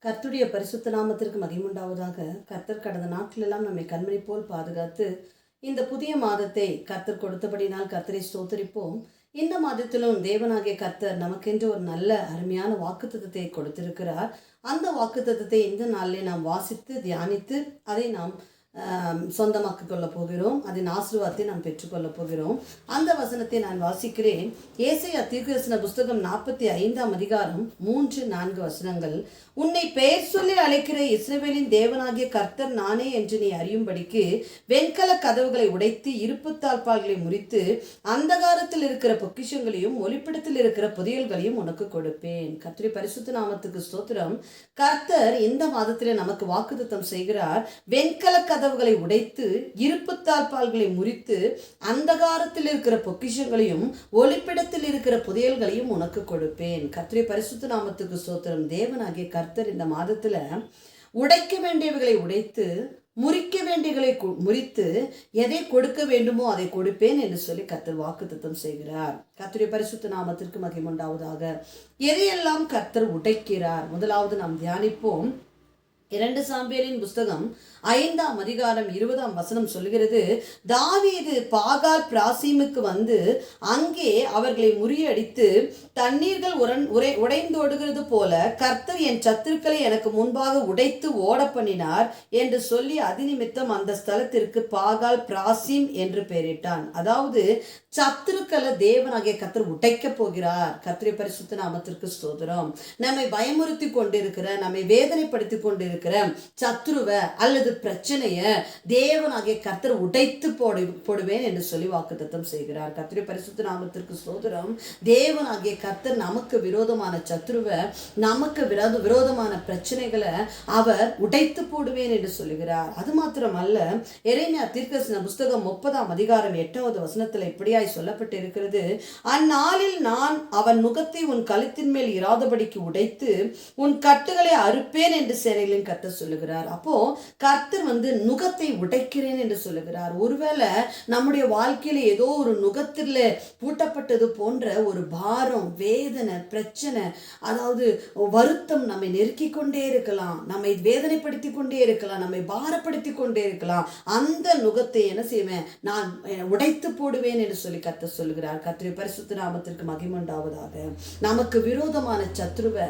கர்த்தருடைய பரிசுத்த நாமத்திற்கு மகிமுண்டாவதாக. கர்த்தர் கடந்த நாட்களெல்லாம் நம்மை கண்மணி போல் பாதுகாத்து இந்த புதிய மாதத்தை கர்த்தர் கொடுத்தபடினால் கர்த்தரை ஸ்தோத்தரிப்போம். இந்த மாதத்திலும் தேவனாகிய கர்த்தர் நமக்கென்று ஒரு நல்ல அருமையான வாக்குத்தத்தத்தை கொடுத்திருக்கிறார். அந்த வாக்குத்தத்தத்தை இந்த நாளிலே நாம் வாசித்து தியானித்து அதை நாம் சொந்தமாக்கிக் கொள்ளப் போகிறோம். அதன் ஆசீர்வாதத்தை நாம் பெற்றுக்கொள்ளப் போகிறோம். அந்த வசனத்தை நான் வாசிக்கிறேன். ஏசாயா தீர்க்கதரிசன புஸ்தகம் 45ஆம் அதிகாரம் 3-4 வசனங்கள். உன்னை பெயர் சொல்லி அழைக்கிற இஸ்ரவேலின் தேவனாகிய கர்த்தர் நானே என்று நீ அறியும்படிக்கு வெண்கல கதவுகளை உடைத்து இருப்பு தாழ்பால்களை முறித்து அந்தகாரத்தில் இருக்கிற பொக்கிஷங்களையும் ஒளிப்பிடத்தில் இருக்கிற புதையல்களையும் உனக்கு கொடுப்பேன். கர்த்தருடைய பரிசுத்த நாமத்துக்கு ஸ்தோத்திரம். கர்த்தர் இந்த மாதத்திலே நமக்கு வாக்குத்தத்தம் செய்கிறார். வெண்கல கதவுகளை உடைத்து இருப்பு தாழ்பால்களை முறித்து அந்தகாரத்தில் இருக்கிற பொக்கிஷங்களையும் ஒளிப்பிடத்தில் இருக்கிற புதையல்களையும் உனக்கு கொடுப்பேன். கர்த்தருடைய பரிசுத்த நாமத்துக்கு ஸ்தோத்திரம். தேவனாகிய கர்த்தர் இந்த மாதத்துல உடைக்க வேண்டியவைகளை உடைத்து முறிக்க வேண்டியவைகளை முறித்து எதை கொடுக்க வேண்டுமோ அதை கொடுப்பேன் என்று சொல்லி கர்த்தர் வாக்குத்தத்தம் செய்கிறார். கர்த்தருடைய பரிசுத்த நாமத்திற்கு மகிமுண்டாவதாக. எதையெல்லாம் கர்த்தர் உடைக்கிறார்? முதலாவது நாம் தியானிப்போம். 2 சாமுவேலின் புஸ்தகம் 5ஆம் அதிகாரம் 20ஆம் வசனம் சொல்கிறது, தாவீது பாகால் பிராசீமுக்கு வந்து அங்கே அவர்களை முறியடித்து தண்ணீர்கள் உடைந்தோடுகிறது போல கர்த்தர் என் சத்துருக்களை எனக்கு முன்பாக உடைத்து ஓட பண்ணினார் என்று சொல்லி அதிநிமித்தம் அந்த ஸ்தலத்திற்கு பாகால் பிராசீம் என்று பெயரிட்டான். அதாவது சத்துருக்களை தேவனாகிய கர்த்தர் உடைக்க போகிறார். கர்த்தருடைய பரிசுத்த நாமத்திற்கு ஸ்தோத்திரம். நம்மை பயமுறுத்தி கொண்டிருக்கிற, நம்மை வேதனைப்படுத்தி கொண்டிருக்கிற சத்துருவை அல்லது பிரச்சனைய தேவனாகிய கர்த்தர் உடைத்து போடுவேன் என்று சொல்லி வாக்குத்தத்தம் செய்கிறார். கர்த்தருடைய பரிசுத்த நாமத்திற்கு ஸ்தோத்திரம். தேவனாகிய கர்த்தர் நமக்கு விரோதமான சத்துருவை, நமக்கு விரோதமான பிரச்சனைகளை அவர் உடைத்து போடுவேன் என்று சொல்லுகிறார். அது மாத்திரமல்ல, எரேமியா தீர்க்கதரிசன புஸ்தகம் 30ஆம் அதிகாரம் 8வது வசனத்தில் இப்படியாய் சொல்லப்பட்டு இருக்கிறது, அந்நாளில் நான் அவன் நுகத்தை உன் கழுத்தின் மேல் இராதபடிக்கு உடைத்து உன் கட்டுகளை அறுப்பேன் என்று சேனைகளின் கர்த்தர் சொல்லுகிறார். அப்போ கர்த்தர் நுகத்தை உடைக்கிறேன் என்று சொல்லுகிறார். ஒருவேளை நம்முடைய வாழ்க்கையில ஏதோ ஒரு நுகத்தில் பூட்டப்பட்டது போன்ற ஒரு பாரம், வேதனை, பிரச்சனை, அதாவது வருத்தம் நம்மை நெருக்கி கொண்டே இருக்கலாம், நம்மை வேதனைப்படுத்தி கொண்டே இருக்கலாம், நம்மை பாரப்படுத்தி கொண்டே இருக்கலாம். அந்த நுகத்தை என்ன செய்வேன்? நான் உடைத்து போடுவேன் என்று சொல்லி கர்த்தர் சொல்லுகிறார். கர்த்தருடைய பரிசுத்த நாமத்திற்கு மகிமுண்டாவதாக. நமக்கு விரோதமான சத்ருவை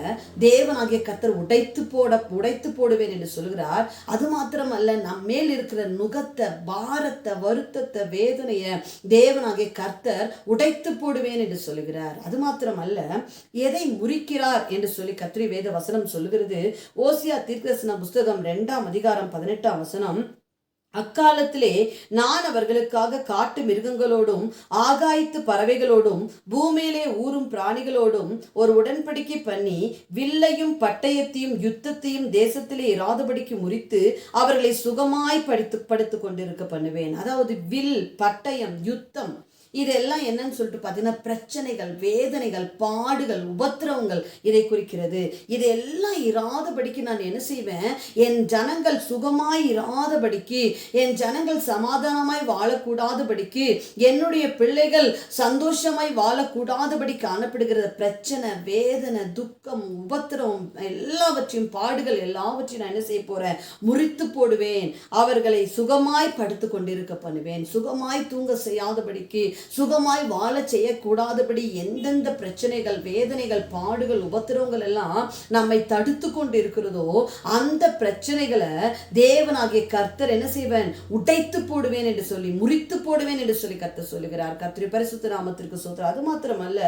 தேவனாகிய கர்த்தர் உடைத்து போடுவேன் என்று சொல்லுகிறார். அது மாத்திரமல்ல, நம் மேல் இருக்கிற நுகத்தை, பாரத்தை, வருத்தத்தை, வேதனைய தேவனாகிய கர்த்தர் உடைத்து போடுவேன் என்று சொல்லுகிறார். அது மாத்திரமல்ல, எதை முறிக்கிறார் என்று சொல்லி கர்த்தருடைய வேத வசனம் சொல்லுகிறது. ஓசியா தீர்க்கதரிசன புஸ்தகம் 2ஆம் அதிகாரம் 18ஆம் வசனம், அக்காலத்திலே நான் அவர்களுக்காக காட்டு மிருகங்களோடும் ஆகாயத்து பறவைகளோடும் பூமியிலே ஊறும் பிராணிகளோடும் ஒரு உடன்படிக்கை பண்ணி வில்லையும் பட்டயத்தையும் யுத்தத்தையும் தேசத்திலே இராதபடிக்கு முறித்து அவர்களை சுகமாய் படுத்து கொண்டிருக்க பண்ணுவேன். அதாவது வில், பட்டயம், யுத்தம், இதெல்லாம் என்னன்னு சொல்லிட்டு பார்த்தீங்கன்னா பிரச்சனைகள், வேதனைகள், பாடுகள், உபத்திரவங்கள் இதை குறிக்கிறது. இதெல்லாம் இராதபடிக்கு நான் என்ன செய்வேன்? என் ஜனங்கள் சுகமாய் இராதபடிக்கு, என் ஜனங்கள் சமாதானமாய் வாழக்கூடாதபடிக்கு, என்னுடைய பிள்ளைகள் சந்தோஷமாய் வாழக்கூடாதபடி காணப்படுகிற பிரச்சனை, வேதனை, துக்கம், உபத்திரவம் எல்லாவற்றையும், பாடுகள் எல்லாவற்றையும் நான் என்ன செய்ய போறேன்? முறித்து போடுவேன். அவர்களை சுகமாய் படுத்து கொண்டிருக்க பண்ணுவேன். சுகமாய் தூங்க செய்யாதபடிக்கு, சுகமாய் வாழ செய்யக்கூடாதபடி எந்தெந்த பிரச்சனைகள், வேதனைகள், பாடுகள், உபத்திரவங்கள் எல்லாம் நம்மை தடுத்து கொண்டு இருக்கிறதோ அந்த பிரச்சனைகளை தேவனாகிய கர்த்தர் என்ன செய்வேன்? உடைத்து போடுவேன் என்று சொல்லி, முறித்து போடுவேன் என்று சொல்லி கர்த்தர் சொல்லுகிறார். கர்த்தருடைய பரிசுத்த நாமத்திற்கு ஸ்தோத்திரம். அது மாத்திரமல்ல,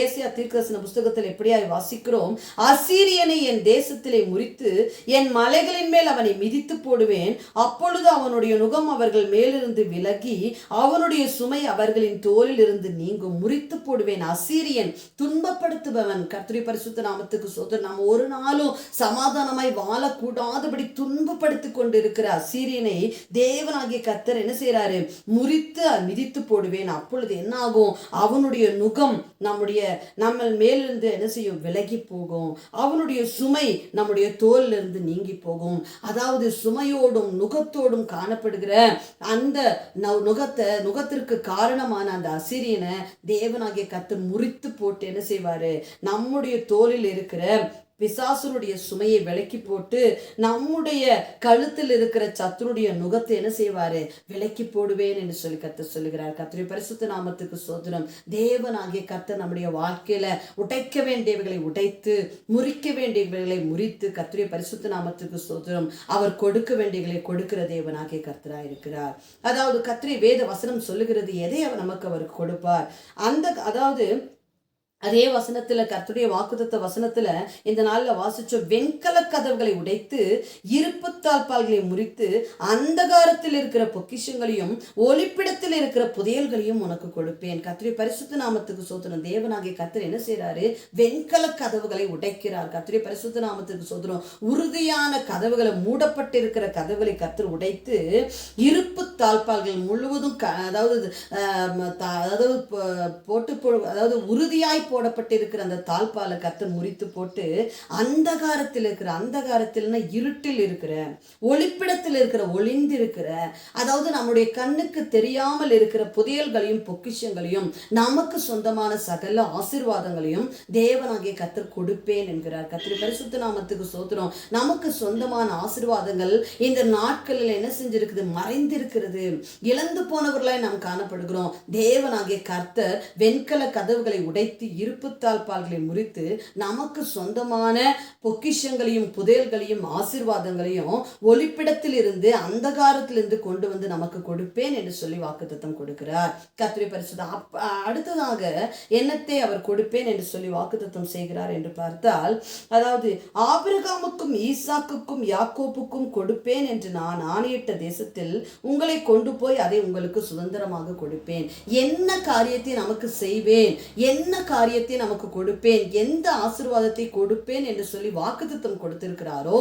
ஏசாயா தீர்க்கதரிசன புஸ்தகத்தில் எப்படியாய் வாசிக்கிறோம், அசீரியனை என் தேசத்திலே முறித்து என் மலைகளின் மேல் அவனை மிதித்து போடுவேன். அப்பொழுது அவனுடைய நுகம் அவர்கள் மேலிருந்து விலகி அவனுடைய சுமை அவர்களின் தோலில் இருந்து நீங்கும். முறித்து போடுவேன். அசீரியன் துன்பப்படுத்துபவன். கர்த்தருடைய பரிசுத்த நாமத்துக்கு ஸ்தோத்திரம். நாம் ஒரு நாளும் சமாதானமாய் வாழக்கூடாதபடி துன்பப்படுத்தி கொண்டிருக்கிற அசீரியனை தேவனாகிய கர்த்தர் என்ன செய்யறாரு? முறித்து மிதித்து போடுவேன். அப்பொழுது என்ன ஆகும்? அவனுடைய நுகம் நம்ம மேலிருந்து என்ன செய்யும்? விலகி போகும். அவனுடைய சுமை நம்முடைய தோலில் இருந்து நீங்கி போகும். அதாவது சுமையோடும் நுகத்தோடும் காணப்படுகிற அந்த நுகத்திற்கு காரணமான அந்த அசீரியனை தேவனாகிய கர்த்தர் முறித்து போட்டு என்ன செய்வாரு? நம்முடைய தோலில் இருக்கிற பிசாசுனுடைய சுமையை விலக்கி போட்டு நம்முடைய கழுத்தில் இருக்கிற சத்துருடைய நுகத்தை என்ன செய்வாரு, விலக்கி போடுவேன் என்று சொல்லி கர்த்தர் சொல்லுகிறார். கர்த்தருடைய பரிசுத்த நாமத்துக்கு ஸ்தோத்திரம். தேவனாகிய கர்த்தர் நம்முடைய வாழ்க்கையில உடைக்க வேண்டியவைகளை உடைத்து, முறிக்க வேண்டியவைகளை முறித்து, கர்த்தருடைய பரிசுத்த நாமத்துக்கு ஸ்தோத்திரம், அவர் கொடுக்க வேண்டியவைகளை கொடுக்கிற தேவனாகிய கர்த்தராக இருக்கிறார். அதாவது கர்த்தருடைய வேத வசனம் சொல்லுகிறது, எதை அவர் நமக்கு அவருக்கு கொடுப்பார். அதாவது அதே வசனத்துல, கர்த்தருடைய வாக்குத்தத்த வசனத்துல இந்த நாள்ல வாசிச்ச வெண்கல கதவுகளை உடைத்து, இருப்பு தாழ்பால்களை முறித்து, அந்தகாரத்தில் இருக்கிற பொக்கிஷங்களையும் ஒளிப்பிடத்தில் இருக்கிற புதையல்களையும் உனக்கு கொடுப்பேன். கர்த்தருடைய பரிசுத்த நாமத்துக்கு சோதனம். தேவனாகிய கர்த்தர் என்ன செய்யறாரு, வெண்கல கதவுகளை உடைக்கிறார். கர்த்தருடைய பரிசுத்த நாமத்துக்கு சோதனம். உறுதியான கதவுகளை, மூடப்பட்டிருக்கிற கதவுகளை கர்த்தர் உடைத்து, இருப்பு தாழ்பால்கள் முழுவதும் அதாவது உறுதியாய் போடப்பட்டிருக்கிற அந்த தாழ்பாலை கர்த்தர் முறித்து போட்டு, அந்தகாரத்தில் இருட்டில் இருக்கிற, ஒளிப்பிடத்தில் இருக்கிற, ஒளிந்திருக்கிற, அதாவது நம்முடைய கண்ணுக்கு தெரியாமல் இருக்கிற புதையல்களையும் பொக்கிஷங்களையும், நமக்கு சொந்தமான சகல ஆசீர்வாதங்களையும் தேவனாகிய கர்த்தர் கொடுப்பேன் என்கிறார். கர்த்தர் பரிசுத்த நாமத்துக்கு ஸ்தோத்திரம். நமக்கு சொந்தமான ஆசீர்வாதங்கள் இந்த நாட்களில் என்ன செஞ்சிருக்குது, மறைந்திருக்கிறது. இழந்து போனவர்களாய் நாம் காணப்படுகிறோம். தேவனாகிய கர்த்தர் வெண்கல கதவுகளை உடைத்து, இருப்பு தாழ்பால்களை முறித்து, நமக்கு சொந்தமான பொக்கிஷங்களையும் புதையல்களையும் ஆசீர்வாதங்களையும் ஒளிப்பிடத்தில் இருந்து, அந்தகாரத்திலிருந்து கொண்டு வந்து நமக்கு கொடுப்பேன் என்று சொல்லி வாக்குத்தத்தம் கொடுக்கிறார். கர்த்தருடைய பரிசுத்தம். அடுத்ததாக என்னத்தை அவர் கொடுப்பேன் என்று சொல்லி வாக்குத்தத்தம் செய்கிறார் என்று பார்த்தால், அதாவது ஆபிரகாமுக்கும் ஈசாக்குக்கும் யாக்கோப்புக்கும் கொடுப்பேன் என்று நான் ஆணையிட்ட தேசத்தில் உங்களை கொண்டு போய் அதை உங்களுக்கு சுதந்திரமாக கொடுப்பேன். என்ன காரியத்தை நமக்கு செய்வேன், என்ன காரியத்தை நமக்கு கொடுப்பேன், எந்த ஆசீர்வாதத்தை கொடுப்பேன் என்று சொல்லி வாக்குத்தத்தம் கொடுத்திருக்கிறாரோ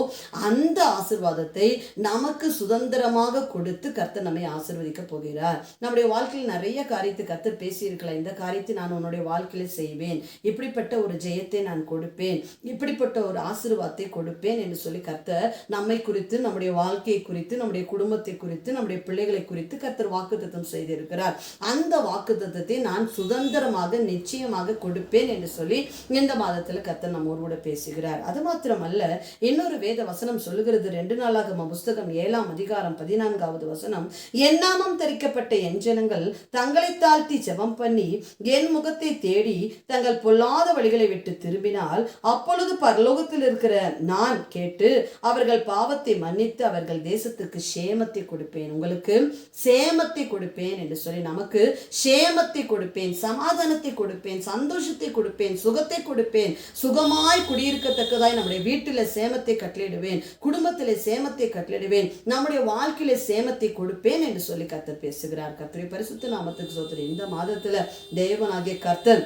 அந்த ஆசீர்வாதத்தை நமக்கு சுதந்திரமாக கொடுத்து கர்த்தர் நம்மை ஆசீர்வதிக்க போகிறார். நம்முடைய வாழ்க்கையில் நிறைய காரியத்தை கர்த்தர் பேசியிருக்கலாம். இந்த காரியத்தை நான் உன்னுடைய வாழ்க்கையில செய்வேன், இப்படிப்பட்ட ஒரு ஜெயத்தை நான் கொடுப்பேன், இப்படிப்பட்ட ஒரு ஆசீர்வாதத்தை கொடுப்பேன் என்று சொல்லி கர்த்தர் நம்மை குறித்து, நம்முடைய வாழ்க்கையை குறித்து, நம்முடைய குடும்பத்தை குறித்து, நம்முடைய பிள்ளைகளை குறித்து கர்த்தர் வாக்குத்தத்தம் செய்திருக்கிறார். அந்த வாக்குத்தத்தத்தை நான் சுதந்திரமாக நிச்சயமாக கொடுப்பேன் என்று சொல்லி இந்த மாதத்துல கர்த்தர் நம்மோடு கூட பேசுகிறார். அது மாத்திரமல்ல, இன்னொரு வேத வசனம் சொல்லுகிறது. 2 நாளாகம புஸ்தகம் 7ஆம் அதிகாரம் 14வது வசனம், என் நாமம் தரிக்கப்பட்ட என் ஜனங்கள் தங்களை தாழ்த்தி ஜெபம் பண்ணி என் முகத்தை தேடி தங்கள் பொல்லாத வழிகளை விட்டு திரும்பினால், அப்பொழுது பரலோகத்தில் இருக்கிற நான் கேட்டு அவர்கள் பாவத்தை மன்னித்து அவர்கள் தேசத்துக்கு சேமத்தை கொடுப்பேன். உங்களுக்கு சேமத்தை கொடுப்பேன் என்று சொல்லி, நமக்கு சேமத்தை கொடுப்பேன், சமாதானத்தை கொடுப்பேன், சந்தோஷத்தை கொடுப்பேன், சுகத்தை கொடுப்பேன், சுகமாய் குடியிருக்கத்தக்கதாய் நம்முடைய வீட்டில சேமத்தை கட்டளையிடுவேன், குடும்பத்திலே சேமத்தை கட்டளையிடுவேன், நம்முடைய வாழ்க்கையில சேமத்தை கொடுப்பேன் என்று சொல்லி கர்த்தர் பேசுகிறார். கர்த்தருடைய பரிசுத்த நாமத்துக்கு ஸ்தோத்திரம். இந்த மாதத்துல தேவனாகிய கர்த்தர்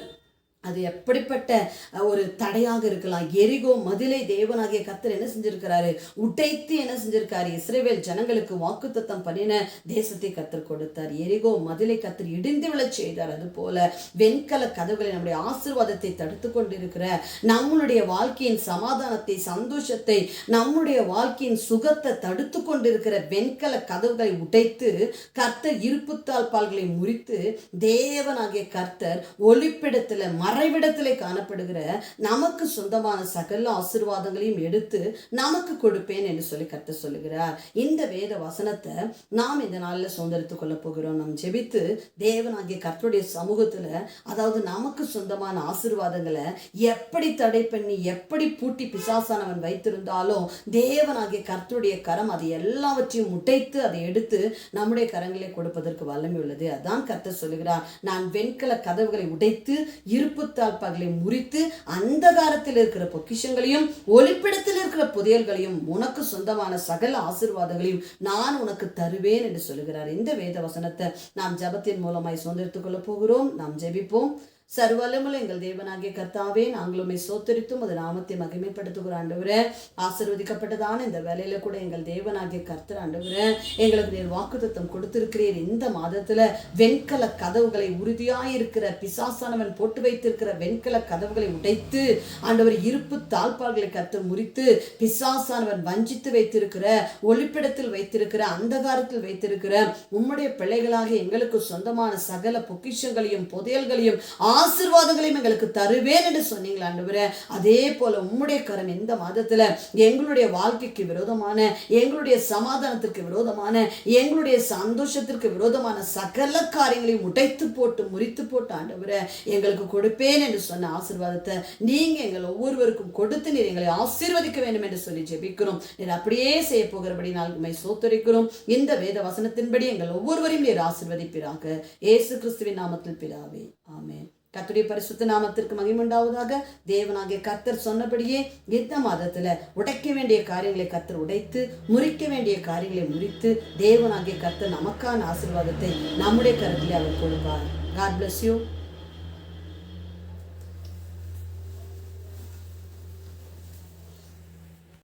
அது எப்படிப்பட்ட ஒரு தடையாக இருக்கலாம். எரிகோ மதிலை தேவனாகிய கர்த்தர் என்ன செஞ்சிருக்கிறாரு, உடைத்து என்ன செஞ்சிருக்காரு, இஸ்ரவேல் ஜனங்களுக்கு வாக்குத்தத்தம் பண்ணின தேசத்தை கர்த்தர் கொடுத்தார். எரிகோ மதிலை கர்த்தர் இடிந்து விழச் செய்தார். அது போல வெண்கல கதவுகளை, நம்முடைய ஆசீர்வாதத்தை தடுத்து கொண்டிருக்கிற, நம்மளுடைய வாழ்க்கையின் சமாதானத்தை, சந்தோஷத்தை, நம்முடைய வாழ்க்கையின் சுகத்தை தடுத்து கொண்டிருக்கிற வெண்கல கதவுகளை உடைத்து கர்த்தர் இருப்பு தாழ்பால்களை முறித்து, தேவனாகிய கர்த்தர் ஒளிப்பிடத்துல, மறைவிடத்திலே காணப்படுகிற நமக்கு சொந்தமான சகல ஆசீர்வாதங்களையும் எடுத்து நமக்கு கொடுப்பேன் என்று சொல்லி கர்த்தர் சொல்லுகிறார். இந்த வேத வசனத்தை நாம் இந்த நாளில் சுதந்திரித்துக் கொள்ள போகிறோம். நாம் ஜெபித்து தேவனாகிய கர்த்தருடைய சமூகத்துல, அதாவது நமக்கு சொந்தமான ஆசீர்வாதங்களை எப்படி தடை பண்ணி, எப்படி பூட்டி பிசாசானவன் வைத்திருந்தாலும், தேவனாகிய கர்த்தருடைய கரம் அதை எல்லாவற்றையும் முட்டைத்து அதை எடுத்து நம்முடைய கரங்களை கொடுப்பதற்கு வல்லமை உள்ளது. அதான் கர்த்தர் சொல்லுகிறார், நான் வெண்கல கதவுகளை உடைத்து இருப்பு தாழ்பால்களை முறித்து அந்தகாரத்தில் இருக்கிற பொக்கிஷங்களையும் ஒளிப்பிடத்தில் இருக்கிற புதையல்களையும் உனக்கு சொந்தமான சகல ஆசீர்வாதங்களையும் நான் உனக்கு தருவேன் என்று சொல்லுகிறார். இந்த வேத வசனத்தை நாம் ஜெபத்தின் மூலமாய் சுதந்திரித்துக் கொள்ள போகிறோம். நாம் ஜெபிப்போம். சர்வலமுள்ள எங்கள் தேவனாகிய கர்த்தாவே, நாங்களுமே சோத்தரித்தும் அது நாமத்தை மகிமைப்படுத்துகிற ஆண்டவரே, ஆசீர்வதிக்கப்பட்டதான இந்த வேலையில கூட எங்கள் தேவனாகிய கர்த்தர் ஆண்டவரே, எங்களுக்கு நீர் வாக்குத்தத்தம் கொடுத்திருக்கிறீர். இந்த மாதத்துல வெண்கல கதவுகளை, உறுதியாயிருக்கிற பிசாசானவன் போட்டு வைத்திருக்கிற வெண்கல கதவுகளை உடைத்து ஆண்டவர் இருப்பு தாழ்பால்களை கர்த்தர் முறித்து, பிசாசானவன் வஞ்சித்து வைத்திருக்கிற, ஒளிப்பிடத்தில் வைத்திருக்கிற, அந்தகாரத்தில் வைத்திருக்கிற உம்முடைய பிள்ளைகளாக எங்களுக்கு சொந்தமான சகல பொக்கிஷங்களையும் புதையல்களையும் ஆசீர்வாதங்களையும் எங்களுக்கு தருவேன் என்று சொன்னீங்களா ஆண்டவரே, அதே போல உம்முடைய கரம் இந்த மாதத்துல எங்களுடைய வாழ்க்கைக்கு விரோதமான, எங்களுடைய சமாதானத்திற்கு விரோதமான, எங்களுடைய சந்தோஷத்திற்கு விரோதமான சகல காரியங்களையும் உடைத்து போட்டு முறித்து போட்டு ஆண்டவரே எங்களுக்கு கொடுப்பேன் என்று சொன்ன ஆசீர்வாதத்தை நீங்க எங்கள் ஒவ்வொருவருக்கும் கொடுத்து நீர் எங்களை ஆசீர்வதிக்க வேண்டும் என்று சொல்லி ஜெபிக்கிறோம். நீர் அப்படியே செய்ய போகிறபடி நாளுமை சோத்தரிக்கிறோம். இந்த வேத வசனத்தின்படி எங்கள் ஒவ்வொருவரையும் நீர் ஆசீர்வதிப்பீராக. இயேசு கிறிஸ்துவின் நாமத்தில் பிதாவே, ஆமென். கர்த்தருடைய பரிசுத்த நாமத்திற்கு மகிமையுண்டாவதாக. தேவனாகிய கர்த்தர் சொன்னபடியே இந்த மாதத்துல உடைக்க வேண்டிய காரியங்களை கர்த்தர் உடைத்து, முறிக்க வேண்டிய காரியங்களை முறித்து, தேவனாகிய கர்த்தர் நமக்கான ஆசீர்வாதத்தை நம்முடைய கருத்திலே அவர் கொடுப்பார். God bless you.